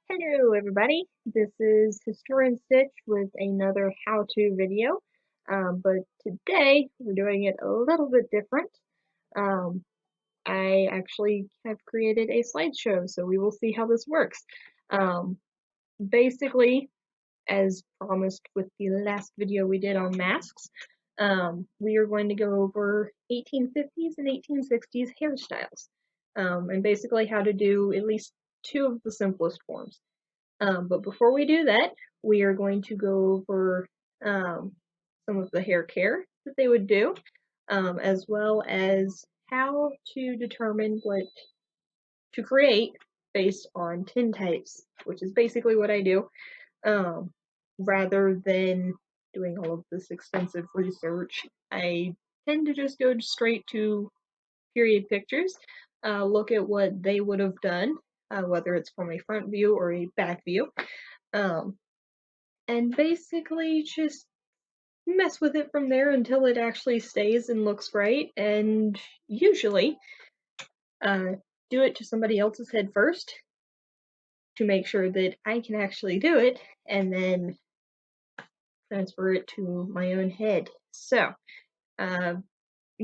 Hello everybody, this is Historian Stitch with another how-to video, but today we're doing it a little bit different. Um, I actually have created a slideshow, so we will see how this works. Basically, as promised with the last video we did on masks, we are going to go over 1850s and 1860s hairstyles, and basically how to do at least two of the simplest forms. But before we do that, we are going to go over some of the hair care that they would do, as well as how to determine what to create based on tintypes, which is basically what I do, um, rather than doing all of this extensive research. I tend to just go straight to period pictures, look at what they would have done, whether it's from a front view or a back view, um, and basically just mess with it from there until it actually stays and looks right, and usually uh, do it to somebody else's head first to make sure that I can actually do it, and then transfer it to my own head. So, I'm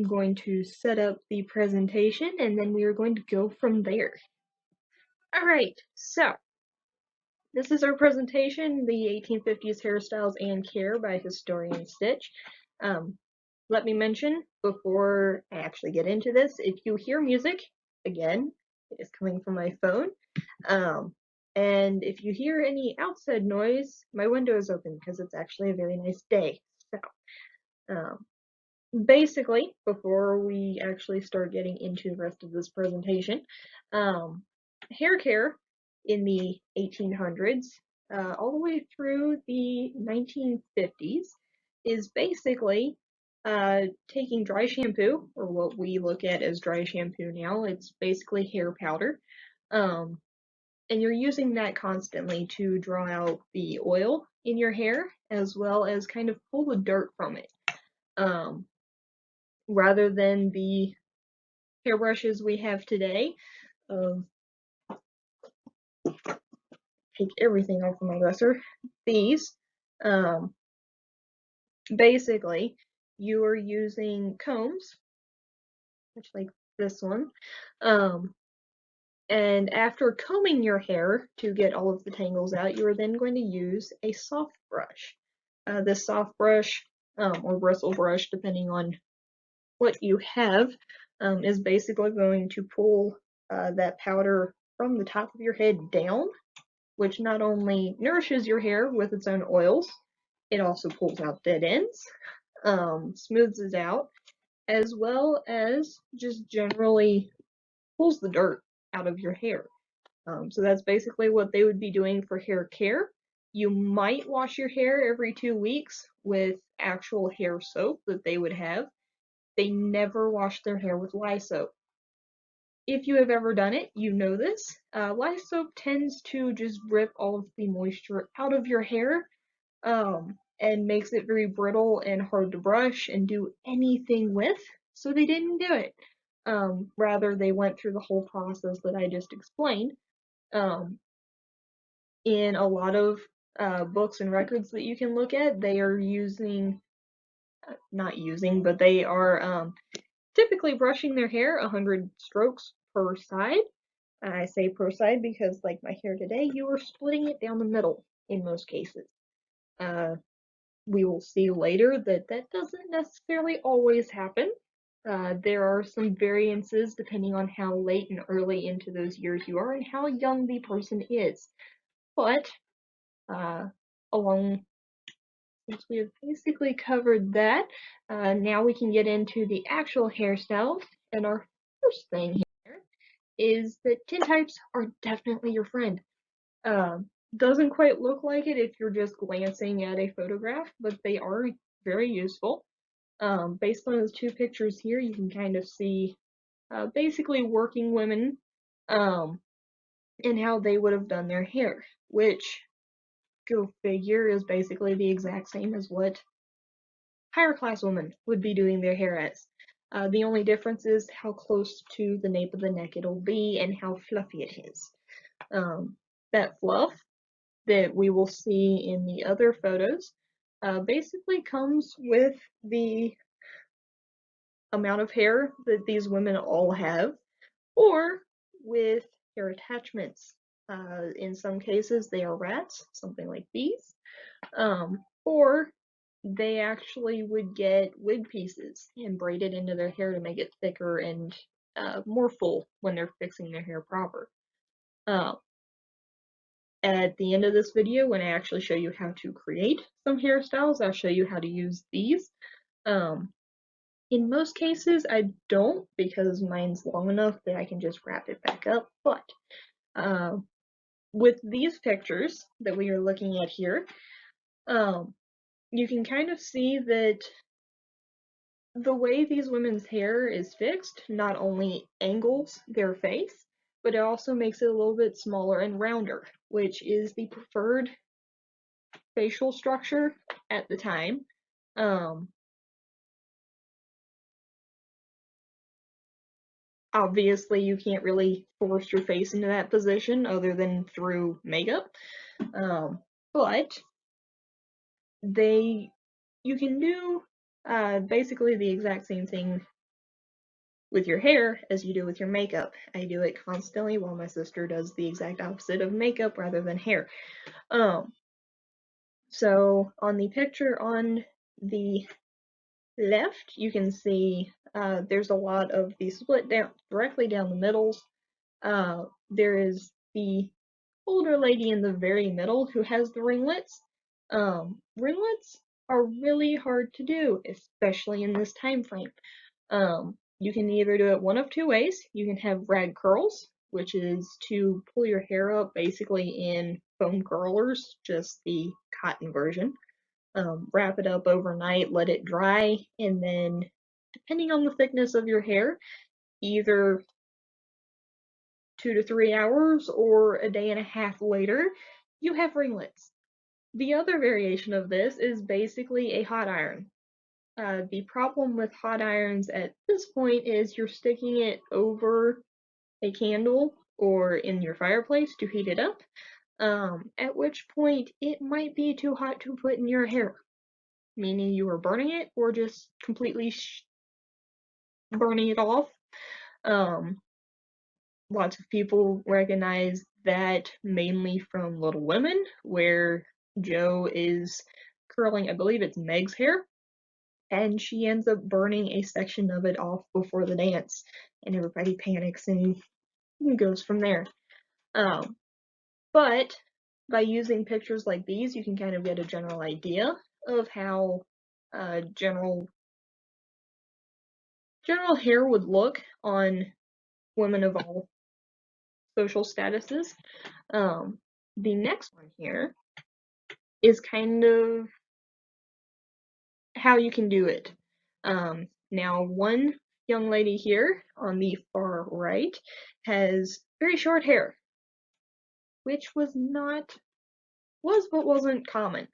going to set up the presentation, and then we are going to go from there. Alright, so this is our presentation, the 1850s Hairstyles and Care by Historian Stitch. Let me mention, before I actually get into this, if you hear music, again, it is coming from my phone. And if you hear any outside noise, my window is open because it's actually a very nice day. So, basically, before we actually start getting into the rest of this presentation, hair care in the 1800s, all the way through the 1950s, is basically taking dry shampoo, or what we look at as dry shampoo now. It's basically hair powder. Um, and you're using that constantly to draw out the oil in your hair, as well as kind of pull the dirt from it. Rather than the hairbrushes we have today. Um, take everything off of my dresser. These, um, basically, you are using combs, which like this one, and after combing your hair to get all of the tangles out, you are then going to use a soft brush. This soft brush, or bristle brush, depending on what you have, is basically going to pull that powder from the top of your head down, which not only nourishes your hair with its own oils, it also pulls out dead ends, smooths it out, as well as just generally pulls the dirt out of your hair. So that's basically what they would be doing for hair care. You might wash your hair every 2 weeks with actual hair soap that they would have. They never wash their hair with lye soap. If you have ever done it, you know this. Lye soap tends to just rip all of the moisture out of your hair, and makes it very brittle and hard to brush and do anything with, so they didn't do it. Rather, they went through the whole process that I just explained. In a lot of books and records that you can look at, they are using, not using, but they are typically brushing their hair 100 strokes per side. I say per side because, like my hair today, you are splitting it down the middle in most cases. We will see later that that doesn't necessarily always happen. There are some variances depending on how late and early into those years you are and how young the person is. But, along since we have basically covered that, now we can get into the actual hairstyles. And our first thing here is that tintypes are definitely your friend. Doesn't quite look like it if you're just glancing at a photograph, but they are very useful. Based on those two pictures here, you can kind of see basically working women, and how they would have done their hair, which, go figure, is basically the exact same as what higher class women would be doing their hair as. The only difference is how close to the nape of the neck it'll be and how fluffy it is. that fluff that we will see in the other photos basically comes with the amount of hair that these women all have, or with hair attachments. In some cases, they are rats, something like these, or they actually would get wig pieces and braid it into their hair to make it thicker and more full when they're fixing their hair proper. Uh, at the end of this video, when I actually show you how to create some hairstyles, I'll show you how to use these. In most cases, I don't, because mine's long enough that I can just wrap it back up, but with these pictures that we are looking at here, you can kind of see that the way these women's hair is fixed not only angles their face, but it also makes it a little bit smaller and rounder, which is the preferred facial structure at the time. Obviously, you can't really force your face into that position other than through makeup, but you can do basically the exact same thing with your hair as you do with your makeup. I do it constantly while my sister does the exact opposite of makeup rather than hair. So on the picture on the left, you can see there's a lot of the split down directly down the middles. There is the older lady in the very middle who has the ringlets. Ringlets are really hard to do, especially in this time frame. You can either do it one of two ways. You can have rag curls, which is to pull your hair up basically in foam curlers, just the cotton version. Wrap it up overnight, let it dry, and then depending on the thickness of your hair, either 2 to 3 hours or a day and a half later, you have ringlets. The other variation of this is basically a hot iron. The problem with hot irons at this point is you're sticking it over a candle or in your fireplace to heat it up, at which point it might be too hot to put in your hair, meaning you are burning it or just completely burning it off. Lots of people recognize that mainly from Little Women, where Jo is curling, I believe it's Meg's hair, and she ends up burning a section of it off before the dance, and everybody panics and goes from there. But by using pictures like these, you can kind of get a general idea of how general hair would look on women of all social statuses. The next one here is kind of how you can do it. Now, one young lady here on the far right has very short hair, which was but wasn't common.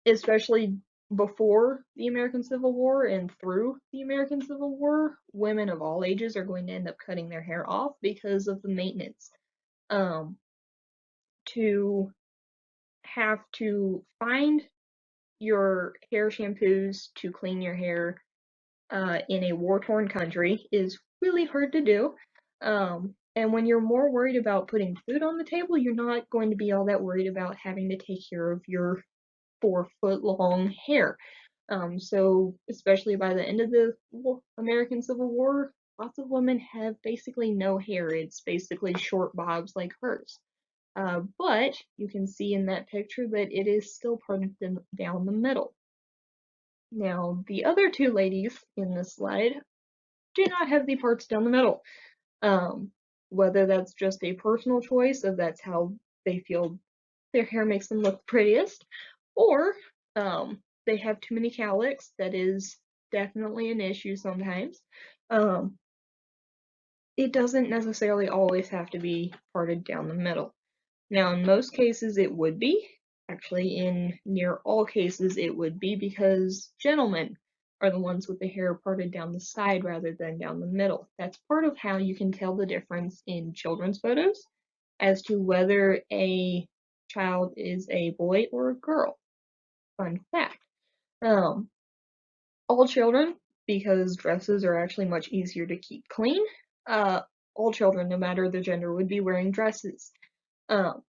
Especially before the American Civil War and through the American Civil War, women of all ages are going to end up cutting their hair off because of the maintenance. To have to find your hair shampoos to clean your hair in a war-torn country is really hard to do. And when you're more worried about putting food on the table, you're not going to be all that worried about having to take care of your 4-foot long hair. So especially by the end of the American Civil War, lots of women have basically no hair. It's basically short bobs like hers. But you can see in that picture that it is still parted down the middle. Now, the other two ladies in this slide do not have the parts down the middle. Whether that's just a personal choice of that's how they feel their hair makes them look prettiest, or they have too many cowlicks. That is definitely an issue sometimes. It doesn't necessarily always have to be parted down the middle. Now, in most cases, it would be. Actually, in near all cases, it would be because gentlemen are the ones with the hair parted down the side rather than down the middle. That's part of how you can tell the difference in children's photos as to whether a child is a boy or a girl. Fun fact. Um, all children, because dresses are actually much easier to keep clean, all children, no matter their gender, would be wearing dresses. Um,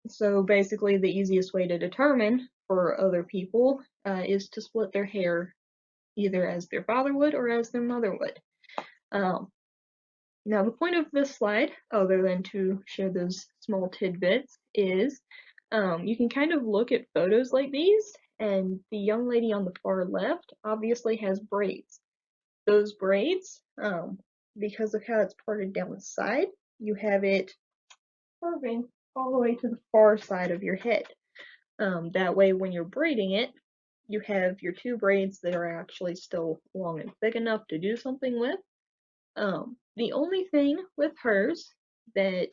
so basically, the easiest way to determine for other people is to split their hair either as their father would or as their mother would. Um, Now, the point of this slide, other than to share those small tidbits, is you can kind of look at photos like these, and the young lady on the far left obviously has braids. Those braids, because of how it's parted down the side, you have it curving all the way to the far side of your head. That way, when you're braiding it, you have your two braids that are actually still long and thick enough to do something with. The only thing with hers that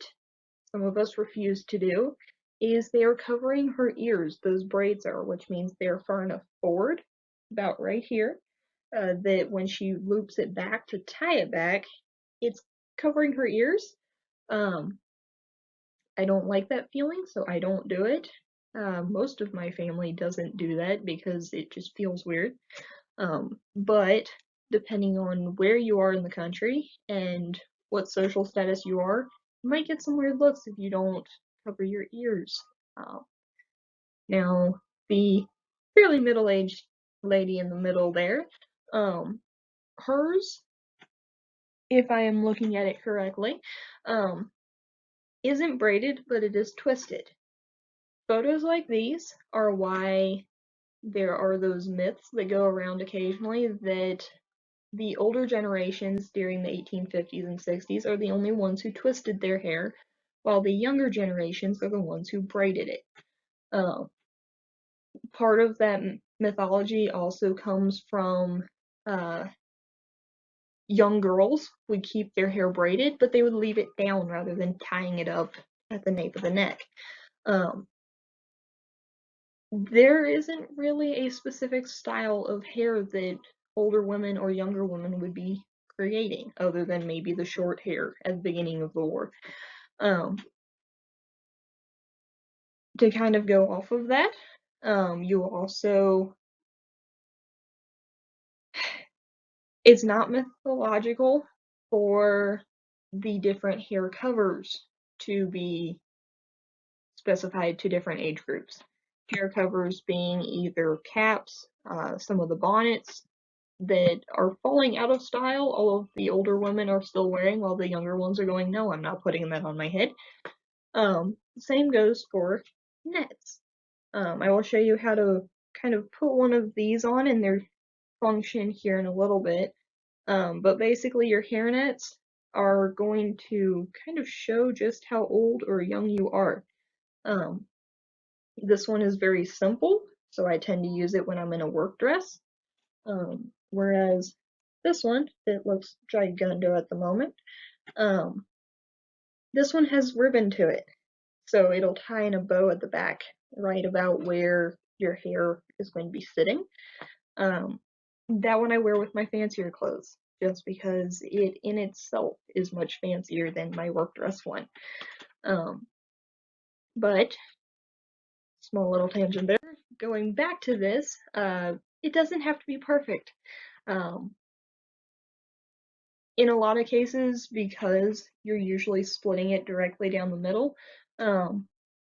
some of us refuse to do is they are covering her ears. Those braids are, which means they're far enough forward, about right here, that when she loops it back to tie it back, it's covering her ears. Um, I don't like that feeling, so I don't do it. Most of my family doesn't do that because it just feels weird. But depending on where you are in the country and what social status you are, you might get some weird looks if you don't cover your ears. Now, the fairly middle-aged lady in the middle there, hers, if I am looking at it correctly, isn't braided, but it is twisted. Photos like these are why there are those myths that go around occasionally that the older generations during the 1850s and 60s are the only ones who twisted their hair, while the younger generations are the ones who braided it. Part of that mythology also comes from young girls would keep their hair braided, but they would leave it down rather than tying it up at the nape of the neck. There isn't really a specific style of hair that older women or younger women would be creating, other than maybe the short hair at the beginning of the war. To kind of go off of that, you also, it's not mythological for the different hair covers to be specified to different age groups. Hair covers being either caps, some of the bonnets that are falling out of style, all of the older women are still wearing, while the younger ones are going, no, I'm not putting that on my head. Same goes for nets. I will show you how to kind of put one of these on and their function here in a little bit. But basically your hair nets are going to kind of show just how old or young you are. This one is very simple, so I tend to use it when I'm in a work dress. Whereas this one, that looks gigundo at the moment, this one has ribbon to it. So it'll tie in a bow at the back, right about where your hair is going to be sitting. That one I wear with my fancier clothes, just because it in itself is much fancier than my work dress one. But, small little tangent there, going back to this, it doesn't have to be perfect. In a lot of cases, because you're usually splitting it directly down the middle,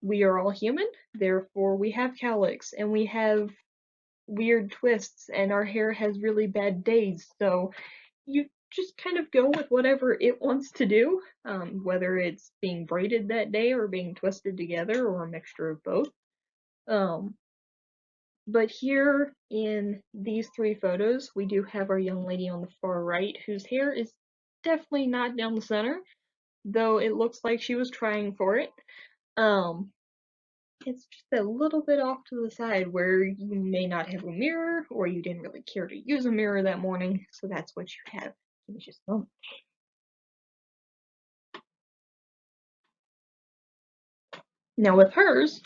we are all human, therefore we have cowlicks and we have weird twists and our hair has really bad days, so you just kind of go with whatever it wants to do, whether it's being braided that day or being twisted together or a mixture of both. But here in these three photos, we do have our young lady on the far right whose hair is definitely not down the center, though it looks like she was trying for it. It's just a little bit off to the side where you may not have a mirror or you didn't really care to use a mirror that morning, so that's what you have. Give me just a moment. Now with hers,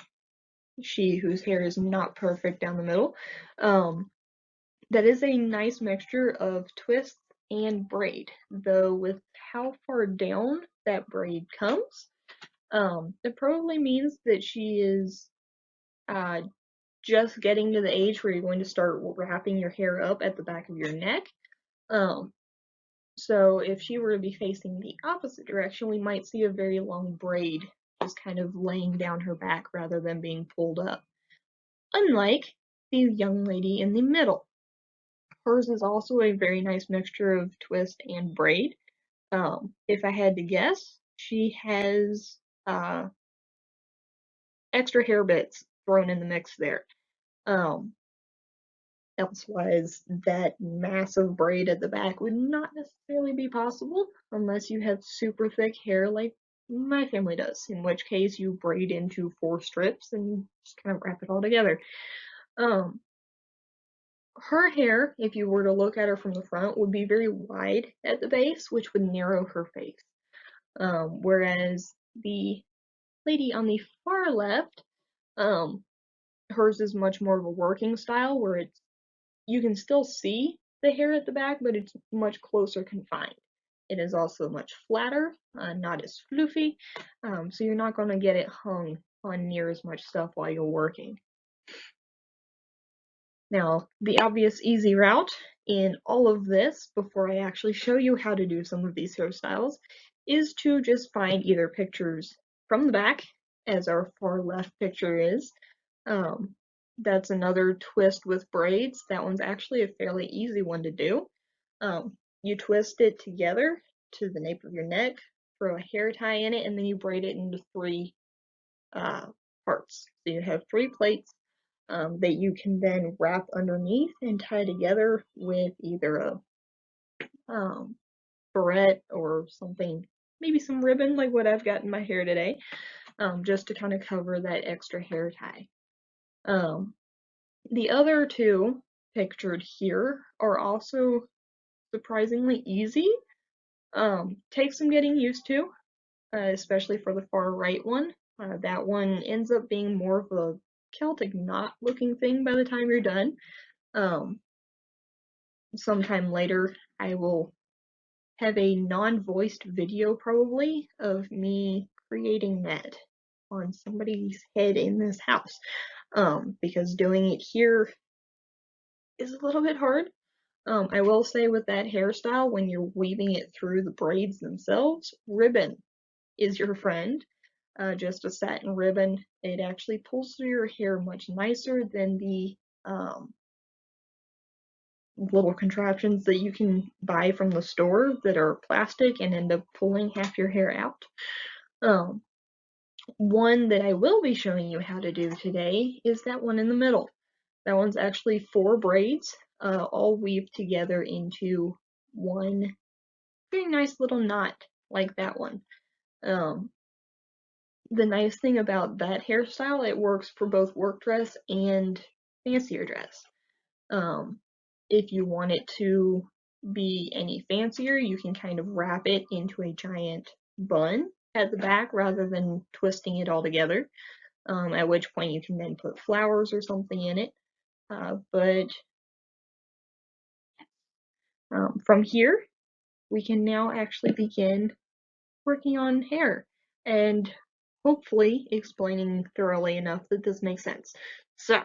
she whose hair is not perfect down the middle, that is a nice mixture of twist and braid, though with how far down that braid comes, it probably means that she is uh, just getting to the age where you're going to start wrapping your hair up at the back of your neck. Um, so if she were to be facing the opposite direction, we might see a very long braid just kind of laying down her back rather than being pulled up. Unlike the young lady in the middle. Hers is also a very nice mixture of twist and braid. If I had to guess, she has extra hair bits thrown in the mix there. Um, Elsewise, that massive braid at the back would not necessarily be possible unless you have super thick hair like my family does, in which case you braid into 4 strips and just kind of wrap it all together. Um, Her hair, if you were to look at her from the front, would be very wide at the base, which would narrow her face. Whereas the lady on the far left, um, hers is much more of a working style where you can still see the hair at the back, but it's much closer confined. It is also much flatter, not as floofy, so you're not going to get it hung on near as much stuff while you're working. Now, the obvious easy route in all of this, before I actually show you how to do some of these hairstyles, is to just find either pictures from the back, as our far left picture is. That's another twist with braids. That one's actually a fairly easy one to do. You twist it together to the nape of your neck, throw a hair tie in it, and then you braid it into 3 parts. So you have 3 plates that you can then wrap underneath and tie together with either a barrette or something, maybe some ribbon like what I've got in my hair today, just to kind of cover that extra hair tie. The other 2 pictured here are also surprisingly easy. Take some getting used to, especially for the far right one. That one ends up being more of a Celtic knot looking thing by the time you're done. Sometime later, I will have a non-voiced video probably of me creating that on somebody's head in this house. Because doing it here is a little bit hard. I will say with that hairstyle, when you're weaving it through the braids themselves, ribbon is your friend. Just a satin ribbon. It actually pulls through your hair much nicer than the little contraptions that you can buy from the store that are plastic and end up pulling half your hair out. One that I will be showing you how to do today is that one in the middle. That one's actually 4 braids, all weaved together into one very nice little knot like that one. The nice thing about that hairstyle, it works for both work dress and fancier dress. If you want it to be any fancier, you can kind of wrap it into a giant bun at the back rather than twisting it all together, at which point you can then put flowers or something in it. But from here, we can now actually begin working on hair and hopefully explaining thoroughly enough that this makes sense. So,